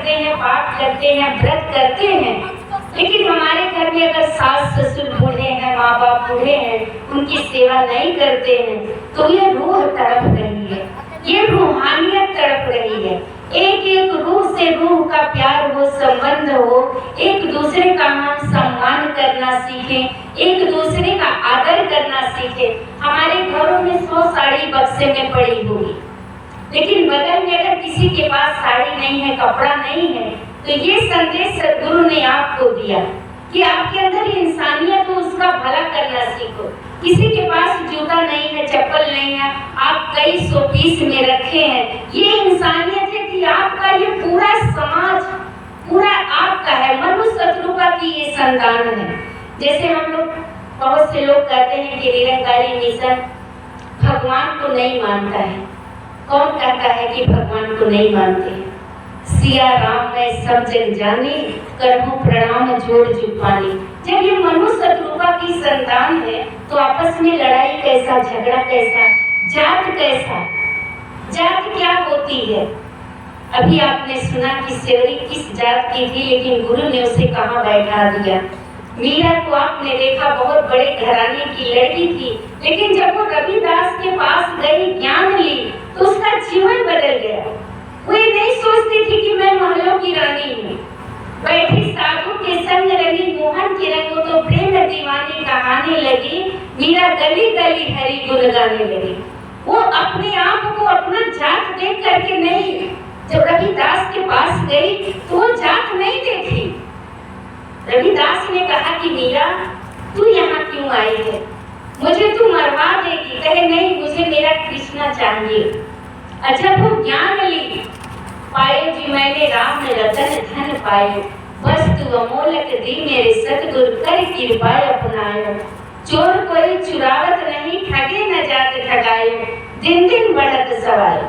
करते हैं, पाठ करते हैं, व्रत करते हैं, लेकिन हमारे घर में अगर सास ससुर बूढ़े हैं, माँ बाप बूढ़े हैं, उनकी सेवा नहीं करते हैं, तो ये रूह तड़प रही है, ये रूहानियत तड़प रही है। एक एक रूह से रूह का प्यार हो, संबंध हो, एक दूसरे का हम सम्मान करना सीखें, एक दूसरे का आदर करना सीखें। हमारे घरों में 100 साड़ी बक्से में पड़ी होगी, लेकिन बगल में अगर किसी के पास साड़ी नहीं है, कपड़ा नहीं है, तो ये संदेश सद्गुरु ने आपको दिया कि आपके अंदर इंसानियत हो, उसका भला करना सीखो। किसी के पास जूता नहीं है, चप्पल नहीं है, आप कई 100 पीस में रखे हैं, ये इंसानियत है कि आपका ये पूरा समाज पूरा आपका है, मनु शत्रुपा की ये संतान है। जैसे हम लोग, बहुत से लोग कहते हैं कि निरंकारी मिशन भगवान को नहीं मानता है। कौन कहता है कि भगवान को नहीं मानते हैं? सिया राम मैं सब जग जाने, करहूं प्रणाम जोड़ जुपानी। जब ये मनु शत्रुपा की संतान है, तो आपस में लड़ाई कैसा, झगड़ा कैसा, जात कैसा, जात क्या होती है? अभी आपने सुना कि सेवरी किस जात की थी, लेकिन गुरु ने उसे कहाँ बैठा दिया। मीरा को आपने देखा, बहुत बड़े घराने की लड़की थी, लेकिन जब वो रविदास के पास गई, ज्ञान ली, तो उसका जीवन बदल गया। वो ये नहीं सोचती थी कि मैं महलों की रानी हूँ, बैठी साधु के संग रंगी मोहन की रंगो तो प्रेम दीवानी कहानी लगी, मीरा गली गली हरि गुण गाने लगी। वो अपने आप को अपना जात देख करके नहीं, जब रविदास के पास गई तो वो जात नहीं देखी। रविदास ने कहा कि मीरा तू यहाँ क्यों आई है, मुझे तू मरवा देगी। कहे नहीं, मुझे मेरा कृष्णा चाहिए। अच्छा, वो ज्ञान ली, पाए जी मैंने राम रतन धन पायो, वस्तु अमोलक दी मेरे सतगुरु कर कृपा अपनायो। चोर कोई चुरावत नहीं, ठगे न जात ठगायो, दिन दिन बढ़त सवाय।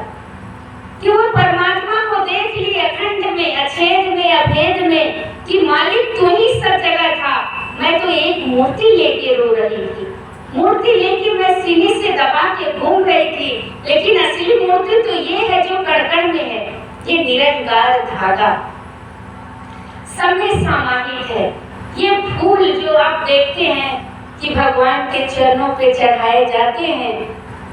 कि वो परमात्मा को देख ली अखंड में, अछेद में, अभेद में, कि मालिक तू ही सब जगह था, मैं तो एक मूर्ति लेके रो रही थी, मूर्ति लेके मैं सीने से दबा के घूम रही थी, लेकिन असली मूर्ति तो ये है जो कड़कड़ में है, ये निरंकार धागा सब में समाहित है। ये फूल जो आप देखते हैं कि भगवान के चरणों पे चढ़ाए जाते हैं,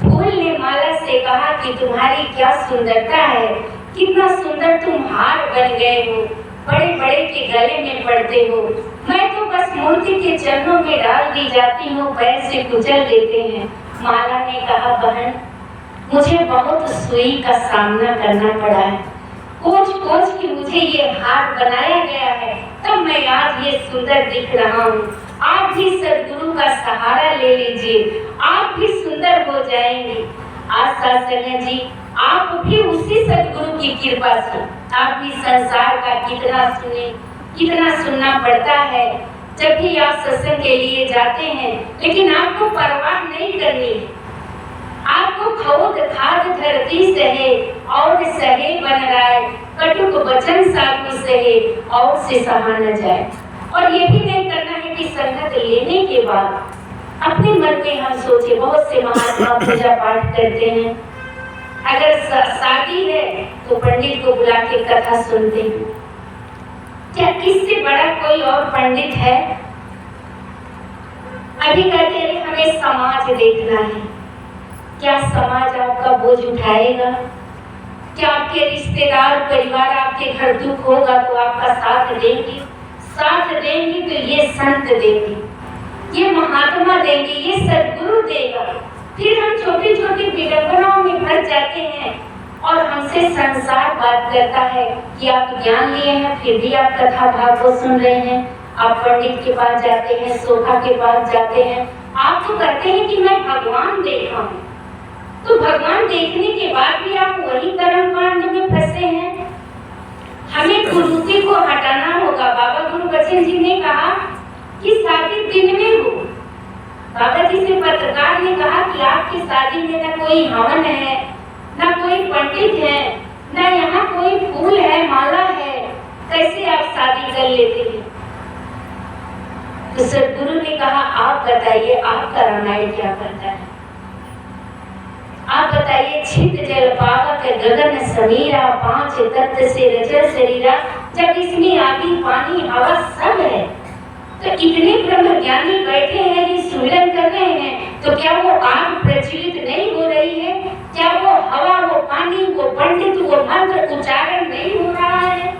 फूल ने माला से कहा कि तुम्हारी क्या सुंदरता है, कितना सुंदर तुम हार बन गए हो, बड़े बड़े के गले में पड़ते हो। मैं तो बस मूर्ति के चरणों में डाल दी जाती हूँ, पैर से कुचल देते हैं। माला ने कहा बहन, मुझे बहुत सुई का सामना करना पड़ा है, खोज खोज के मुझे ये हार बनाया गया है, तब मैं आज ये सुंदर दिख रहा हूँ। आप भी सद्गुरु का सहारा ले लीजिए, आप भी सुंदर हो जाएंगे। आशा सने जी, आप भी उसी सद्गुरु की कृपा से, आप भी संसार का कितना सुने, कितना सुनना पड़ता है। जब भी आप सत्संग के लिए जाते हैं, लेकिन आपको परवाह नहीं करनी है, आपको खोद खाद धरती सहे और सहे बन राय, कटुक वचन साधु सहे और से सहा न जाए। और ये भी नहीं करना है कि संगत लेने के बाद अपने मन में हम सोचे। बहुत से महात्मा पूजा पाठ करते हैं, अगर शादी है तो पंडित को बुला के कथा सुनते हैं। क्या इससे बड़ा कोई और पंडित है? अभी कहते हैं हमें समाज देखना है, क्या समाज आपका बोझ उठाएगा? क्या आपके रिश्तेदार परिवार आपके घर दुख होगा तो आपका साथ देंगे? साथ देंगे तो ये संत देंगे, ये महात्मा देंगे, ये सद्गुरु देगा। फिर हम छोटी छोटी विडंबनाओं में फंस जाते हैं और हमसे संसार बात करता है कि आप ज्ञान लिए हैं, फिर भी आप कथा भागवत सुन रहे हैं, आप पंडित के पास जाते हैं, सोखा के पास जाते हैं, आप तो कहते हैं कि मैं भगवान देखा हूँ। तो भगवान देखने के बाद भी आप वही कर्म कांड में फंसे हैं। हमें कुरूति को हटाना होगा। बाबा गुरुबचन जी ने कहा कि शादी दिन में हो। बाबा जी से पत्रकार ने कहा कि आपकी शादी में न कोई हवन है, न कोई पंडित है, न यहाँ कोई फूल है, माला है, कैसे आप शादी कर लेते हैं? तो सद्गुरु ने कहा आप बताइए, आपका रामायण क्या करता है? आप बताइए, छित जल पावक गगन समीरा, पांच तत्व से रचल शरीरा, जब इसमें आदि पानी हवा सब है, तो इतने ब्रह्म ज्ञानी बैठे हैं, ये सुमिरन कर रहे हैं, तो क्या वो आग प्रज्वलित नहीं हो रही है? क्या वो हवा, वो पानी, वो पंडित, वो मंत्र उच्चारण नहीं हो रहा है?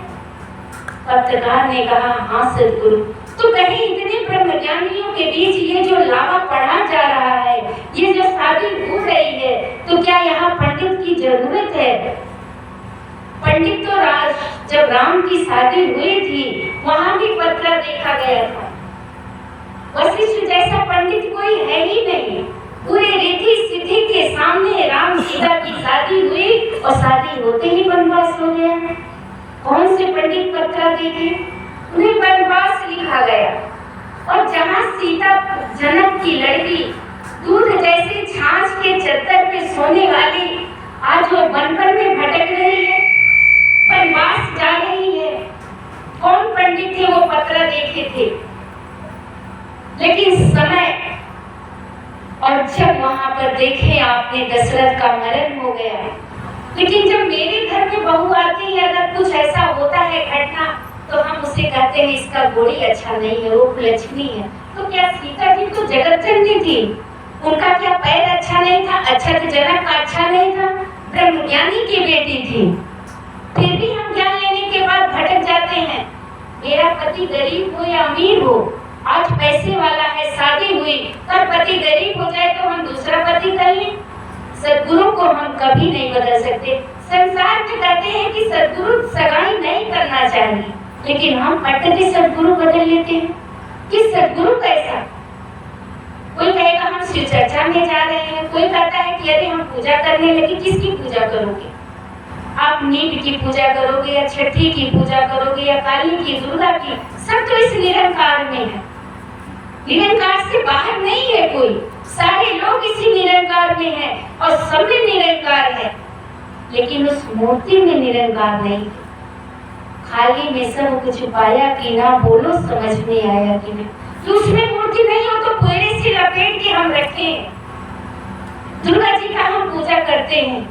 पत्रकार ने कहा, हाँ सदगुरु, तो कहीं इतने ब्रह्म ज्ञानियों के बीच ये जो लावा पढ़ा जा रहा है, ये जो शादी हो रही है, तो क्या यहाँ पंडित की जरूरत है? पंडित तो जब राम की शादी हुई थी वहां भी पत्रा देखा गया था। वशिष्ठ जैसा पंडित कोई है ही नहीं। पूरे रिद्धि सिद्धि के सामने राम सीता की शादी हुई और शादी होते ही वनवास हो गया। कौन से पंडित पत्रा देखे? उन्हें वनवास लिखा गया। और जहाँ सीता जनक की लड़की दूध जैसे छाछ के चद्दर पे सोने वाली आज वो वनपर में भटक रही है, वनवास जा रही है। कौन पंडित थे वो पत्रा देखे थे? लेकिन समय और जब वहां पर देखे आपने दशरथ का मरण हो गया। लेकिन जब मेरे घर में बहू आती है, अगर कुछ ऐसा होता है घटना, तो हम उसे कहते हैं इसका गोड़ी अच्छा नहीं है, वो कुलच्छनी है। तो क्या सीता जी तो जगत जननी थी? उनका क्या पैर अच्छा नहीं था? अच्छा तो जनक का अच्छा नहीं था? ब्रह्मज्ञानी की बेटी थी। फिर भी हम ज्ञान लेने के बाद भटक जाते हैं। मेरा पति गरीब हो या अमीर हो, आज पैसे वाला है, शादी हुई, कल पति गरीब हो जाए तो हम दूसरा पति कर लें। सद्गुरु को हम कभी नहीं बदल सकते। संसार में कहते हैं कि सद्गुरु सगाई नहीं करना चाहिए, लेकिन हम पटके सद्गुरु बदल लेते हैं। कि सद्गुरु कैसा? कोई कहेगा हम शिव चर्चा में जा रहे हैं, कोई कहता है कि अरे हम पूजा करने लगे। किसकी पूजा करोगे? आप नीम की पूजा करोगे या छठी की पूजा करोगे या काली की, दुर्गा की? सब तो इस निरंकार में है। निरंकार से बाहर नहीं है कोई। सारे लोग इसी निरंकार में हैं और सब में निरंकार है, लेकिन उस मूर्ति में निरंकार नहीं। खाली में सब कुछ पाया कि ना, बोलो समझ में आया कि नहीं। तो उसमें मूर्ति नहीं हो तो पूरे से लपेट के हम रखें। दुर्गा जी का हम पूजा करते हैं।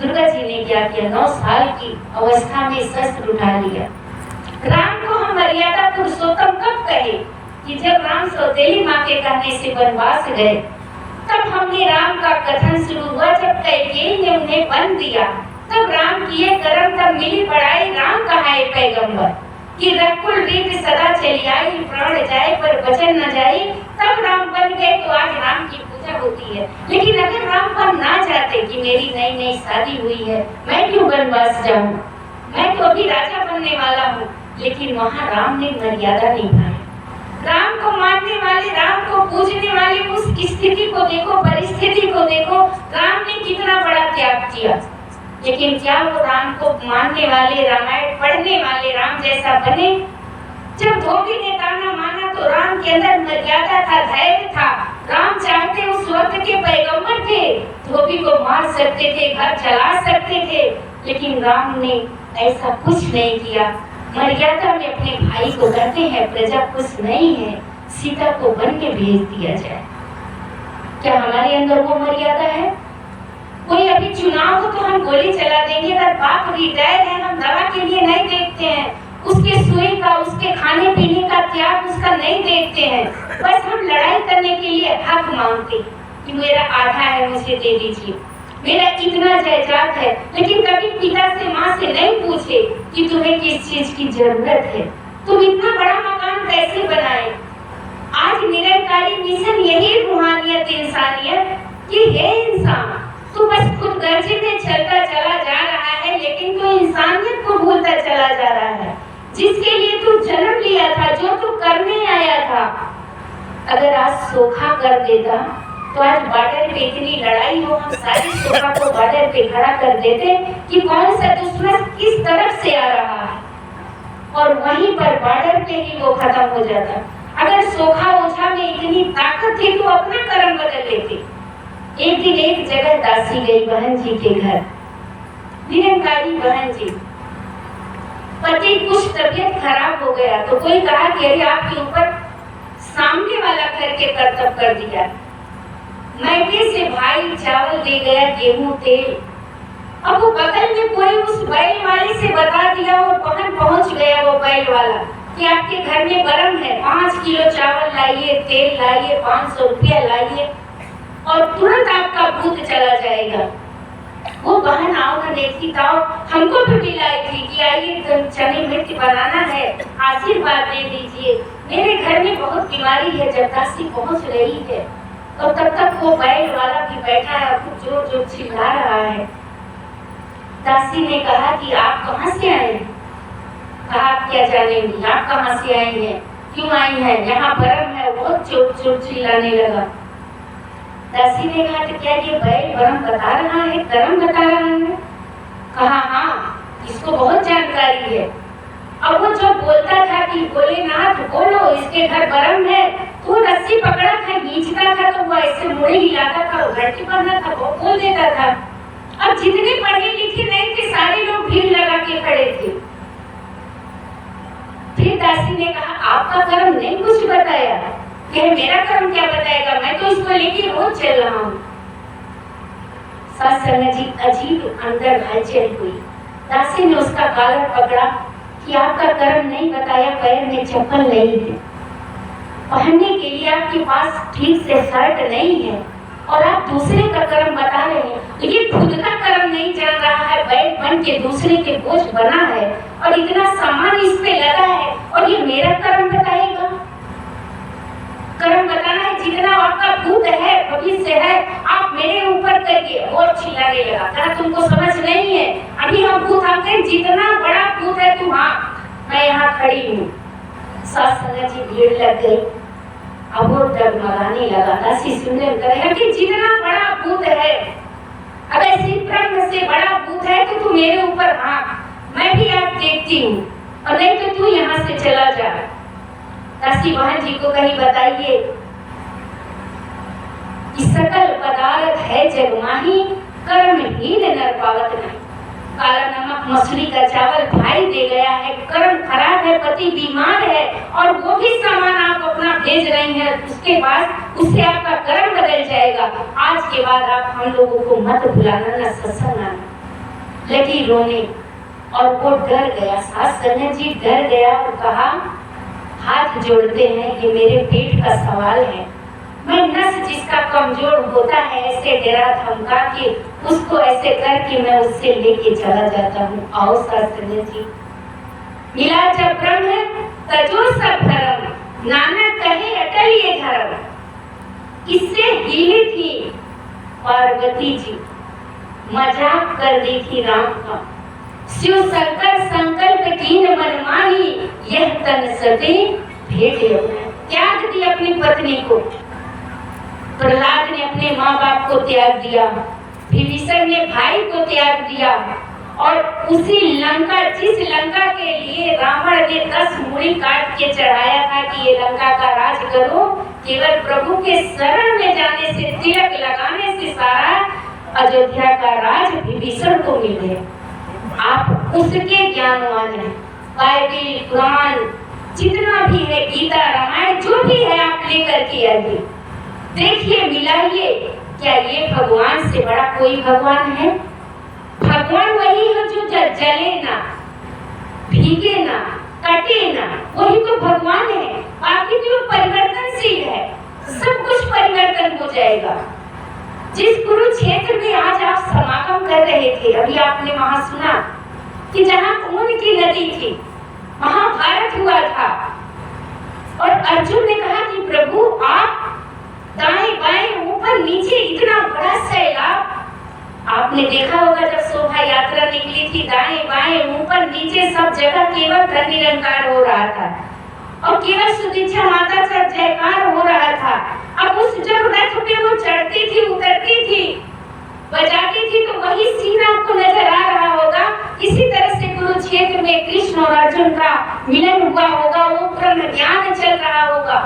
दुर्गा जी ने क्या किया? 9 साल की अवस्था में शस्त्र उठा लिया। राम को हम मर्यादा पुरुषोत्तम कब कहे? कि जब राम सौतेली माँ के कहने से वनवास गए, तब हमने राम का कथन शुरू हुआ। जब कैकेयी ने उन्हें बंद दिया, तब राम किए कर्म, तब मिली बड़ाई राम कहाए पैगंबर। कि रकुल रीत सदा चली आई, प्राण जाए पर वचन न जाए। तब राम बन गए तो आज राम की पूजा होती है। लेकिन अगर राम बन ना जाते कि मेरी नई नई शादी हुई है, मैं क्यों वनवास जाऊं? मैं तो अभी राजा बनने वाला हूँ। लेकिन वहाँ राम ने मर्यादा निभाई। राम को मानने वाले, राम को पूजने वाले, उस स्थिति को देखो, परिस्थिति को देखो, राम ने कितना बड़ा त्याग किया। लेकिन क्या वो राम को मानने वाले, रामायण पढ़ने वाले राम जैसा बने? जब धोबी ने ताना माना तो राम के अंदर मर्यादा था, धैर्य था। राम चाहते उस वक्त के पैगंबर थे, धोबी को मार सकते थे, घर चला सकते थे, लेकिन राम ने ऐसा कुछ नहीं किया। मर्यादा में अपने भाई को कहते हैं प्रजा खुश नहीं है, सीता को वन में भेज दिया जाए। क्या हमारे अंदर वो मर्यादा है? कोई अभी चुनाव हो तो हम गोली चला देंगे। अगर बाप रिटायर है, हम दवा के लिए नहीं देखते हैं, उसके सुई का, उसके खाने पीने का त्याग उसका नहीं देखते हैं। बस हम लड़ाई करने के लिए हक मांगते कि मेरा आधा है, मुझे दे दीजिए, मेरा इतना जायदाद है। लेकिन कभी पिता से, माँ से नहीं पूछे कि तुम्हें किस चीज की जरूरत है, तुम इतना बड़ा मकान कैसे बनाए। आज निरंकारी मिशन यही रूहानियत, इंसानियत कि हे इंसान, तू बस खुद गर्जी में चलता चला जा रहा है, लेकिन तू इंसानियत को भूलता चला जा रहा है, जिसके लिए तू जन्म लिया था, जो तू करने आया था। अगर आज सोखा कर देता तो आज बॉर्डर पे इतनी लड़ाई हो, हम सारी सोखा को बॉर्डर पे खड़ा कर देते कि कौन सा दुश्मन किस तरफ से आ रहा है, और वहीं पर बॉर्डर पे ही वो खत्म हो जाता। अगर सोखा ओझा में इतनी ताकत थी तो अपना कर्म बदल लेते। एक दिन एक जगह दासी गई बहन जी के घर। निरंकारी बहन जी, पति कुछ तबीयत खराब हो गया तो कोई कहा कि अरे आपके ऊपर सामने वाला घर के कर्तव्य कर दिया। मैके से भाई चावल दे गया, गेहूं तेल। अब वो बगल में कोई उस बैल वाले से बता दिया, वो बहन पहुंच गया वो बैल वाला कि आपके घर में गरम है, 5 किलो चावल लाइए, तेल लाइए, 500 रुपया लाइए और तुरंत आपका भूत चला जाएगा। वो बहन आओ ना देखती तो हमको भी मिलाई थी कि आइए चने मिर्च बनाना है, आशीर्वाद दे दीजिए, मेरे घर में बहुत बीमारी है। जब दासी पहुंच रही है और तब तक वो बैल वाला भी बैठा है, खूब जोर जोर चिल्ला रहा है। दासी ने कहा कि आप कहाँ से आए? कहा आप क्या जानेंगी, आप कहाँ से आई हैं, क्यों आई हैं? यहाँ गरम है। बहुत जोर जोर चिल्लाने लगा। दासी ने कहा कि क्या ये बैल गरम बता रहा है, गरम बता रहा है? कहा हाँ, इसको बहुत जानकारी है। अब वो जो बोलता था कि भोलेनाथ बोलो इसके घर गरम है, तो वो रस्सी पकड़ा था, खींचता था तो वो ऐसे मुड़े हिलाता था, घंटी पड़ना था, वो बोल देता था। अब जितने पढ़े लिखे नहीं थे सारे लोग भीड़ लगा के खड़े थे। फिर दासी ने कहा आपका कर्म नहीं कुछ बताया। कहे मेरा कर्म क्या बताएगा, मैं तो इसको लेके रोज चल रहा हूँ। सत्संग जी अजीब अंदर हलचल हुई। दासी ने उसका कॉलर पकड़ा कि आपका कर्म नहीं बताया, पैर में चप्पल नहीं है, पहनने के लिए आपके पास ठीक से शर्ट नहीं है और आप दूसरे का कर्म बता रहे हैं। तो ये खुद का कर्म नहीं चल रहा है, बैल बन के दूसरे के बोझ बना है और इतना सामान इस पे लगा है और ये मेरा कर्म बताएगा। कर्म बताना है, जितना आपका भूत है, भविष्य है, आप मेरे ऊपर करिए। और चिल्लाने लगा, कहा तुमको समझ नहीं है, अभी हम भूत आते, जितना बड़ा भूत है तुम, मैं यहाँ खड़ी हूँ। सत्संग जी भीड़ लग गई। अब वो डगमगाने लगा। दासी सुनने लगा कि जितना बड़ा भूत है, अगर शिव ब्रह्म से बड़ा भूत है तो तू मेरे ऊपर मैं भी आज देखती हूँ, और नहीं तो तू यहाँ से चला जा। दासी बहन जी को कहीं बताइए कि सकल पदार्थ है जगमाही, कर्महीन नर पावत नहीं। काला नमक मछली का चावल भाई दे गया है, कर्म खराब है, पति बीमार है और वो भी सामान आप अपना भेज रही हैं, उसके बाद उससे आपका कर्म बदल जाएगा। आज के बाद आप हम लोगों को मत बुलाना, ना सत्संग आना। लगी रोने और वो डर गया। सत्संग जी डर गया और कहा हाथ जोड़ते हैं, ये मेरे पेट का सवाल है, मैं नस जिसका कमजोर होता है ऐसे डरा धमका के उसको ऐसे करके मैं उससे लेके चला जाता हूँ। आओ शास्त्र जी, मिला जब ब्रह्म तजो सब धर्म, नानक कहे अटल ये धर्म। इससे हिली थी पार्वती जी, मजाक कर दी थी राम का। शिव शंकर संकल्प कीन मनमानी, यह तन सते भेंट त्याग दी अपनी पत्नी को। प्रहलाद ने अपने माँ बाप को त्याग दिया, विभीषण ने भाई को त्याग दिया और उसी लंका, जिस लंका के लिए रावण ने 10 मूड़ी काट के चढ़ाया था कि ये लंका का राज करो, केवल प्रभु के शरण में जाने से, तिलक लगाने से सारा अयोध्या का राज विभीषण को मिल गया। आप उसके ज्ञानवान हैं। बाइबिल, कुरान, जितना भी है, गीता, रामायण, जो भी है आप लेकर के आइए, देखिए, मिलाइए। क्या ये भगवान से बड़ा कोई भगवान है? भगवान वही है जो जले ना, भीगे ना, कटे ना, वही तो भगवान है। बाकी जो परिवर्तनशील है, सब कुछ परिवर्तन हो जाएगा। जिस कुरुक्षेत्र में आज आप समागम कर रहे थे, अभी आपने वहां सुना कि जहाँ खून की नदी थी, महाभारत हुआ था और अर्जुन ने कहा कि प्रभु आप दाएं बाएं ऊपर नीचे इतना बड़ा सैलाब, आपने देखा होगा जब शोभा यात्रा निकली थी, दाएं बाएं ऊपर नीचे सब जगह केवल धन निरंकार हो रहा था और केवल सुदीक्षा माता का जयकार हो रहा था। अब उस जब रथ पे वो चढ़ती थी, उतरती थी, बजाती थी, तो वही सीन आपको नजर आ रहा होगा। इसी तरह से कुरुक्षेत्र में कृष्ण और अर्जुन का मिलन हुआ होगा, वो ब्रह्म ज्ञान चल रहा होगा।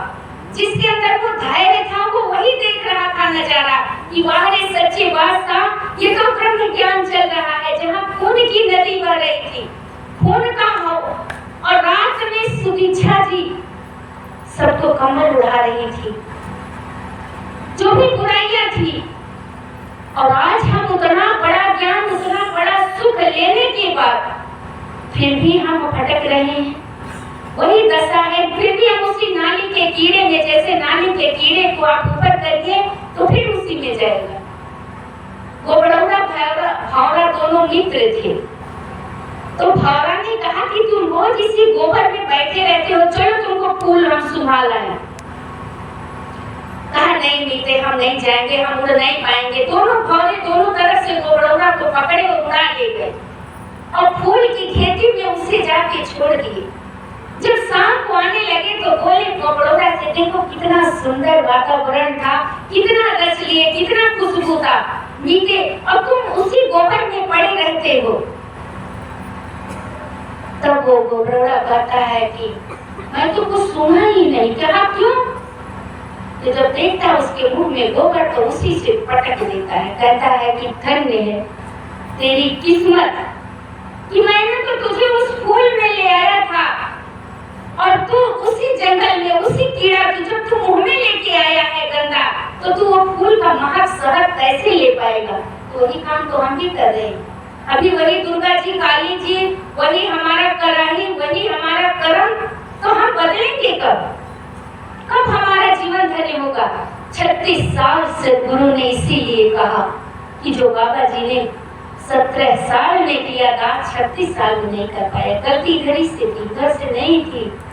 जिसके अंदर वो धैर्य था वो वही देख रहा था नजारा कि बाहरी सच्चे बादशाह, ये तो ब्रह्म ज्ञान चल रहा है। जहाँ खून की नदी बह रही थी, खून का हो, और रात में सुदीक्षा जी सबको कमल उड़ा रही थी। जो भी बुराइयां थी। और आज हम उतना बड़ा ज्ञान, उतना बड़ा सुख लेने के बाद फिर भी हम भटक रहे हैं। वही दशा है, फिर भी हम उसी नाली के कीड़े में, जैसे नाली के कीड़े को आप ऊपर करिए तो फिर उसी में जाएगा। गोबरौरा भावरा दोनों मित्र थे। तो भावरा ने कहा कि तुम रोज इसी गोबर में बैठे रहते हो, चलो तुमको फूल हम संभाल आए। कहा नहीं मिलते, हम नहीं जाएंगे, हम उड़ नहीं पाएंगे। दोनों भौरे दोनों तरफ से गोबरौरा को पकड़े और उड़ा ले गए और फूल की खेती में उसे जाके छोड़ दिए। जब शाम को आने लगे तो बोले गोबरौरा से, देखो कितना सुंदर वातावरण था, कितना रस लिए, कितना खुशबू था, मीठे, और तुम उसी गोबर में पड़े रहते हो। तब वो गोबरौरा कहता है कि मैं तो कुछ सुना ही नहीं। कहा क्यों? तो जब देखता है उसके मुंह में गोबर तो उसी से पटक देता है। कहता है कि धन्य है तेरी किस्मत कि मैंने तो तुझे उस फूल में ले आया था और तू उसी जंगल में उसी कीड़ा की जो तू मुंह में लेके आया है गंदा, तो तू वो फूल का महक शहद कैसे ले पाएगा? तो वही काम तो हम भी कर रहे हैं। अभी वही दुर्गा जी, काली जी, वही हमारा कराही, वही हमारा कर्म, तो हम बदलेंगे कब? कब हमारा जीवन धन्य होगा? 36 साल से गुरु ने इसीलिए कहा कि जो बाबा जी ने 17 साल में किया था 36 साल में नहीं कर पाया। गलती इधर से थी, उधर से नहीं थी।